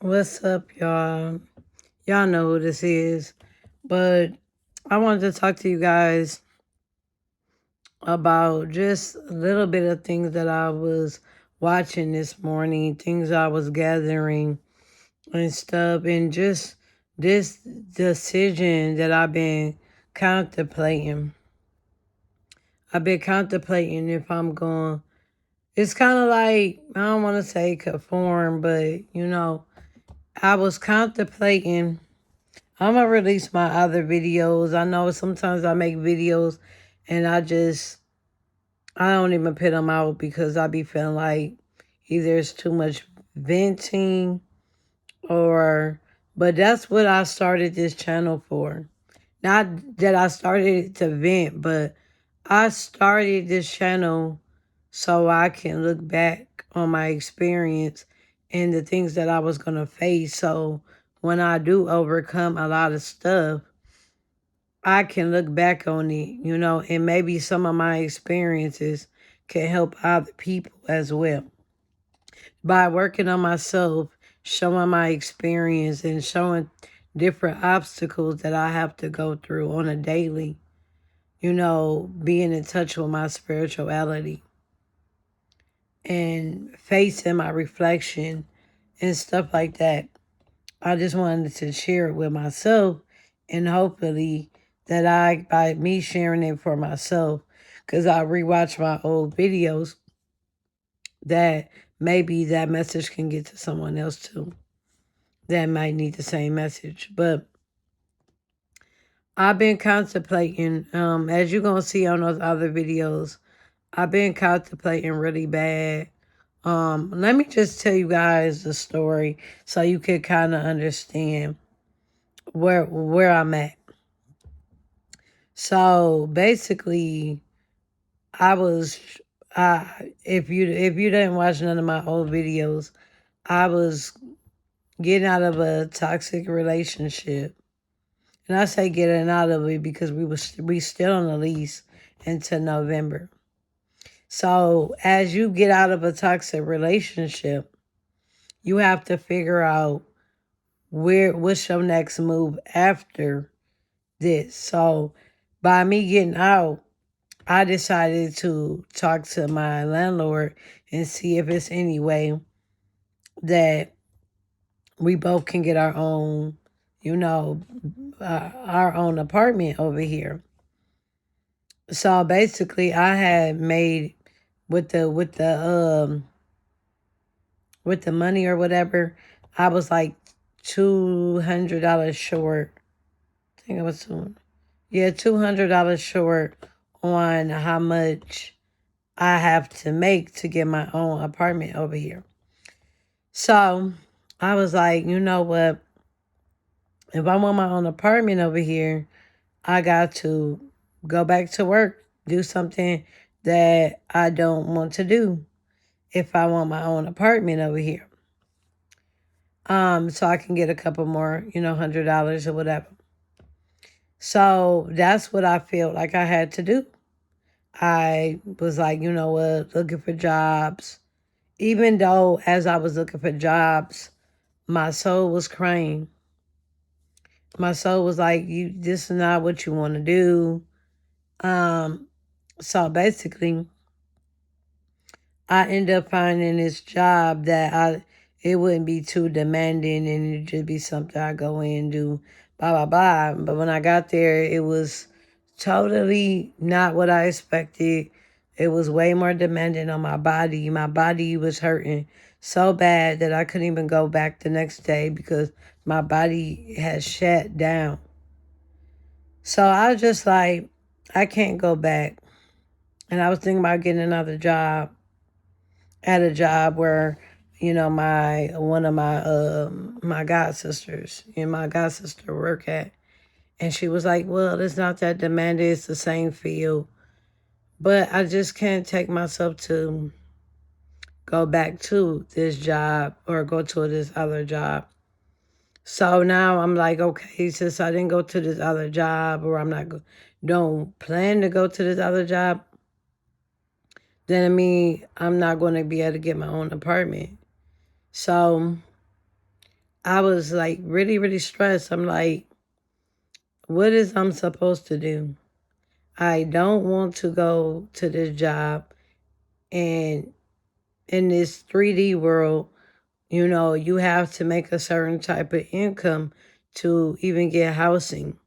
What's up, y'all? Y'all know who this is, but I wanted to talk to you guys about just a little bit of things that I was watching this morning, things I was gathering and stuff, and just this decision that I've been contemplating. I've been contemplating if I'm going. It's kind of like, I don't want to say conform, but I was contemplating. I'm gonna release my other videos. I know sometimes I make videos and I don't even put them out because I be feeling like either it's too much venting or, but that's what I started this channel for. Not that I started it to vent, but I started this channel so I can look back on my experience and the things that I was gonna face. So when I do overcome a lot of stuff, I can look back on it, and maybe some of my experiences can help other people as well. By working on myself, showing my experience, and showing different obstacles that I have to go through on a daily, being in touch with my spirituality and facing my reflection and stuff like that. I just wanted to share it with myself, and hopefully that by me sharing it for myself, because I rewatch my old videos, that maybe that message can get to someone else too that might need the same message. But I've been contemplating, as you're gonna see on those other videos, I've been contemplating really bad. Let me just tell you guys the story so you can kind of understand where I'm at. So basically, I was, if you didn't watch none of my old videos, I was getting out of a toxic relationship, and I say getting out of it because we still on the lease until November. So as you get out of a toxic relationship, you have to figure out what's your next move after this. So by me getting out, I decided to talk to my landlord and see if it's any way that we both can get our own, our own apartment over here. So basically, I had made with the money or whatever. I was like $200 short. I think it was $200 short on how much I have to make to get my own apartment over here. So I was like, you know what? If I want my own apartment over here, I got to go back to work, do something that I don't want to do if I want my own apartment over here. So I can get a couple more, $100 or whatever. So that's what I felt like I had to do. I was like, you know what, looking for jobs. Even though as I was looking for jobs, my soul was crying. My soul was like, this is not what you want to do. Um, so basically, I ended up finding this job that it wouldn't be too demanding and it'd just be something I go in and do, blah, blah, blah. But when I got there, it was totally not what I expected. It was way more demanding on my body. My body was hurting so bad that I couldn't even go back the next day because my body had shut down. So I was just like, I can't go back. And I was thinking about getting another job at a job where, my one of my god sisters and my god sister work at. And she was like, well, it's not that demanding, it's the same field. But I just can't take myself to go back to this job or go to this other job. So now I'm like, okay, since I didn't go to this other job, or don't plan to go to this other job, then I mean I'm not going to be able to get my own apartment. So I was like really, really stressed. I'm like, what is I'm supposed to do? I don't want to go to this job, and in this 3D world, you have to make a certain type of income to even get housing.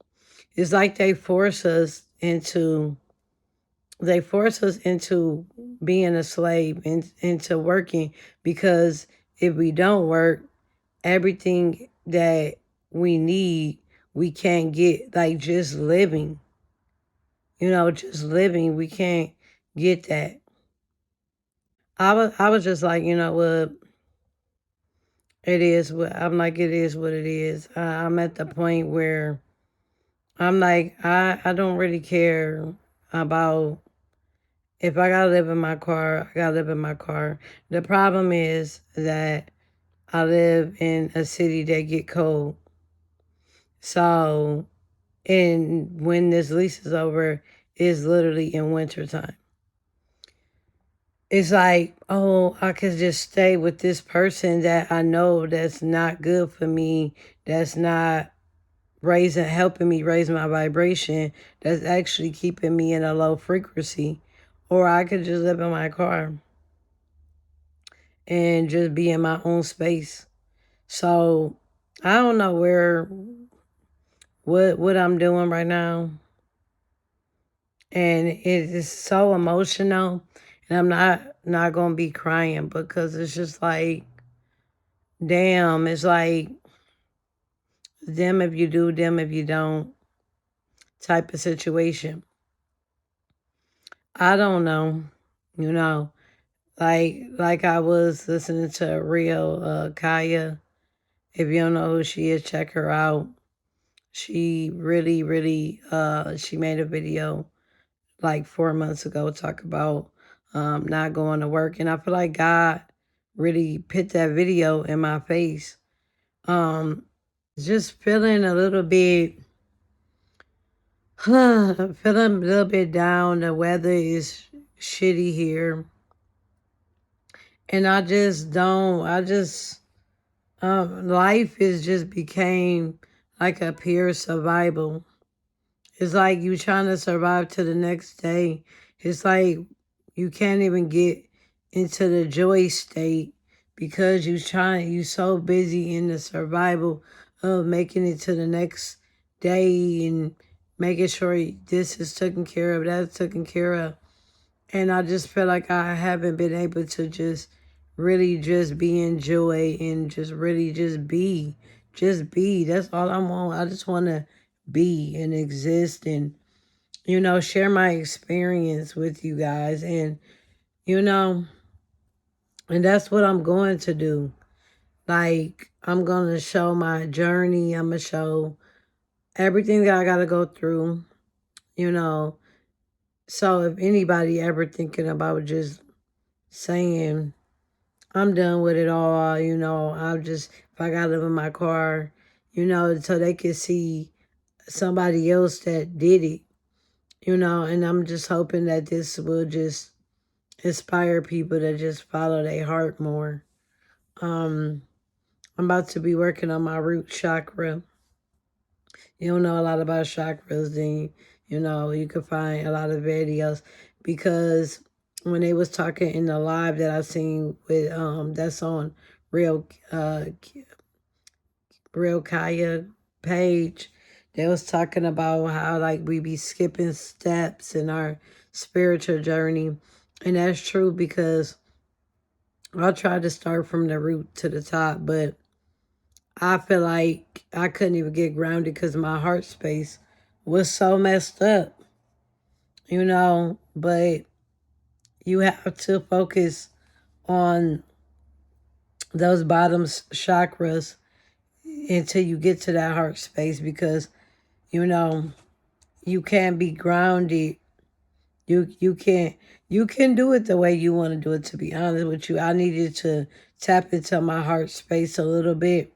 It's like they force us into being a slave and into working, because if we don't work, everything that we need, we can't get. Like just living, just living, we can't get that. I was just like, what it is. What I'm like, it is what it is. I'm at the point where I'm like, I don't really care about, if I gotta live in my car, I gotta live in my car. The problem is that I live in a city that get cold. So, and when this lease is over, it's literally in wintertime. It's like, oh, I could just stay with this person that I know that's not good for me, that's not helping me raise my vibration, that's actually keeping me in a low frequency. Or I could just live in my car and just be in my own space. So I don't know what I'm doing right now. And it is so emotional. And I'm not gonna be crying, because it's just like, damn, it's like them if you do, them if you don't type of situation. I don't know, you know. Like I was listening to Rio Kaya. If you don't know who she is, check her out. She really, really she made a video like 4 months ago talk about not going to work. And I feel like God really put that video in my face. Um just feeling a little bit feeling a little bit down. The weather is shitty here. And life is just became like a pure survival. It's like you trying to survive to the next day. It's like you can't even get into the joy state, because you so busy in the survival of making it to the next day and making sure this is taken care of, that's taken care of. And I just feel like I haven't been able to just really just be in joy and just really just be. Just be. That's all I want. I just want to be and exist and, share my experience with you guys. And, you know, and that's what I'm going to do. Like, I'm going to show my journey. I'm going to show everything that I got to go through, you know. So if anybody ever thinking about just saying, I'm done with it all. If I gotta live in my car, so they can see somebody else that did it, and I'm just hoping that this will just inspire people to just follow their heart more. Um, I'm about to be working on my root chakra. You don't know a lot about chakras, then, you can find a lot of videos, because when they was talking in the live that I seen with, that's on Real, Real Kaya page, they was talking about how like we be skipping steps in our spiritual journey. And that's true, because I tried to start from the root to the top, but I feel like I couldn't even get grounded because my heart space was so messed up, but you have to focus on those chakras until you get to that heart space, because, you know, you can't be grounded. You can do it the way you want to do it, to be honest with you. I needed to tap into my heart space a little bit,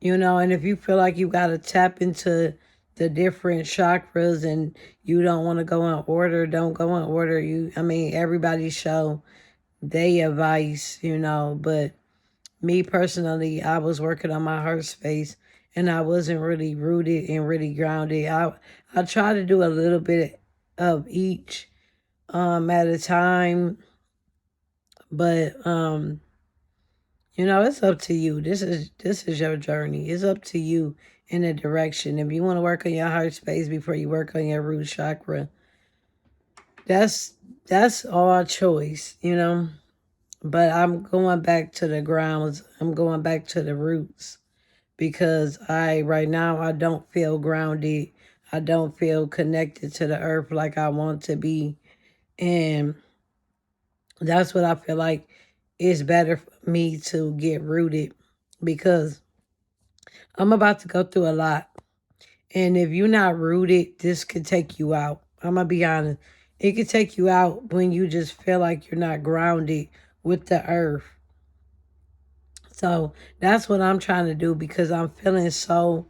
and if you feel like you got to tap into the different chakras and you don't want to go in order, don't go in order. Everybody show their advice, but Me personally, I was working on my heart space and I wasn't really rooted and really grounded. I try to do a little bit of each at a time, but it's up to you. This is your journey. It's up to you in a direction. If you want to work on your heart space before you work on your root chakra, that's all choice. But I'm going back to the grounds. I'm going back to the roots because right now I don't feel grounded. I don't feel connected to the earth like I want to be. And that's what I feel like is better for me to get rooted because I'm about to go through a lot. And if you're not rooted, this could take you out. I'm going to be honest. It could take you out when you just feel like you're not grounded with the earth. So that's what I'm trying to do because I'm feeling so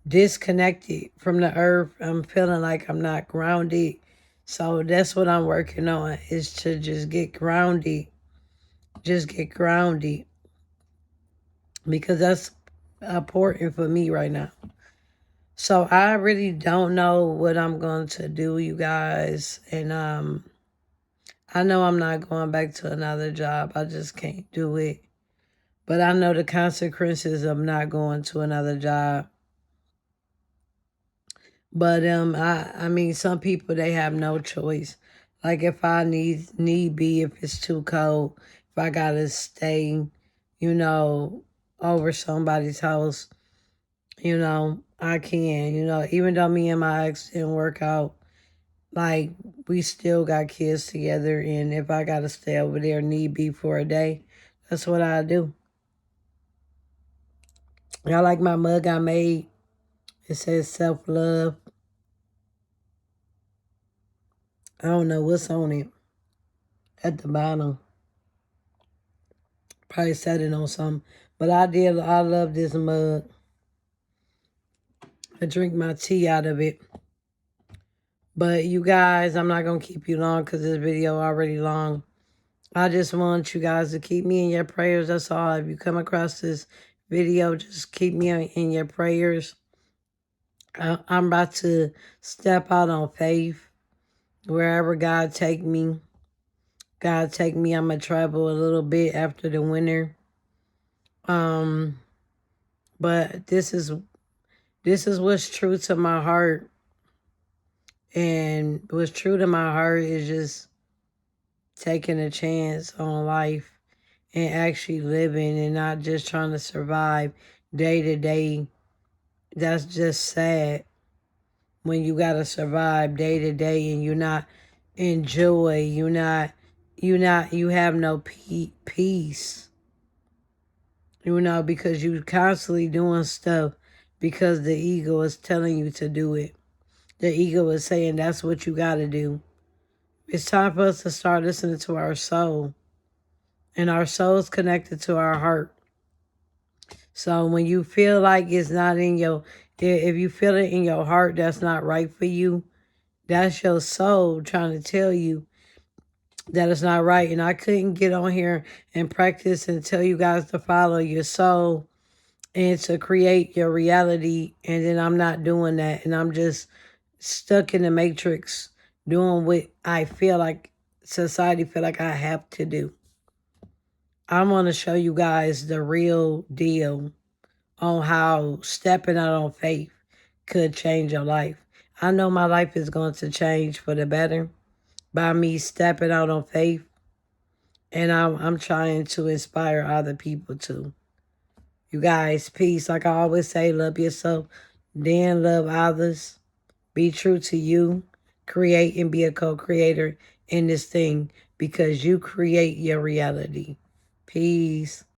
disconnected from the earth. I'm feeling like I'm not grounded. So that's what I'm working on is to just get grounded. Just get grounded because that's important for me right now. So I really don't know what I'm going to do, you guys. And I know I'm not going back to another job. I just can't do it. But I know the consequences of not going to another job. But I mean some people they have no choice. Like if I need be if it's too cold, if I gotta stay, over somebody's house, I can, even though me and my ex didn't work out, like we still got kids together and if I gotta stay over there need be for a day, that's what I do. I like my mug I made. It says self-love. I don't know what's on it at the bottom. Probably said it on something. But I love this mug. I drink my tea out of it. But you guys, I'm not going to keep you long because this video already long. I just want you guys to keep me in your prayers. That's all. If you come across this video, just keep me in your prayers. I'm about to step out on faith. Wherever God take me. God take me. I'm going to travel a little bit after the winter. But this is what's true to my heart. And what's true to my heart is just taking a chance on life and actually living and not just trying to survive day to day. That's just sad when you gotta survive day to day and you're not enjoy, you have no peace. Because you constantly doing stuff because the ego is telling you to do it. The ego is saying that's what you got to do. It's time for us to start listening to our soul. And our soul is connected to our heart. So when you feel like it's not if you feel it in your heart that's not right for you, that's your soul trying to tell you that it's not right. And I couldn't get on here and practice and tell you guys to follow your soul and to create your reality. And then I'm not doing that. And I'm just stuck in the matrix doing what I feel like society feel like I have to do. I want to show you guys the real deal on how stepping out on faith could change your life. I know my life is going to change for the better by me stepping out on faith. And I'm trying to inspire other people too. You guys, peace. Like I always say, love yourself, then love others. Be true to you. Create and be a co-creator in this thing because you create your reality. Peace.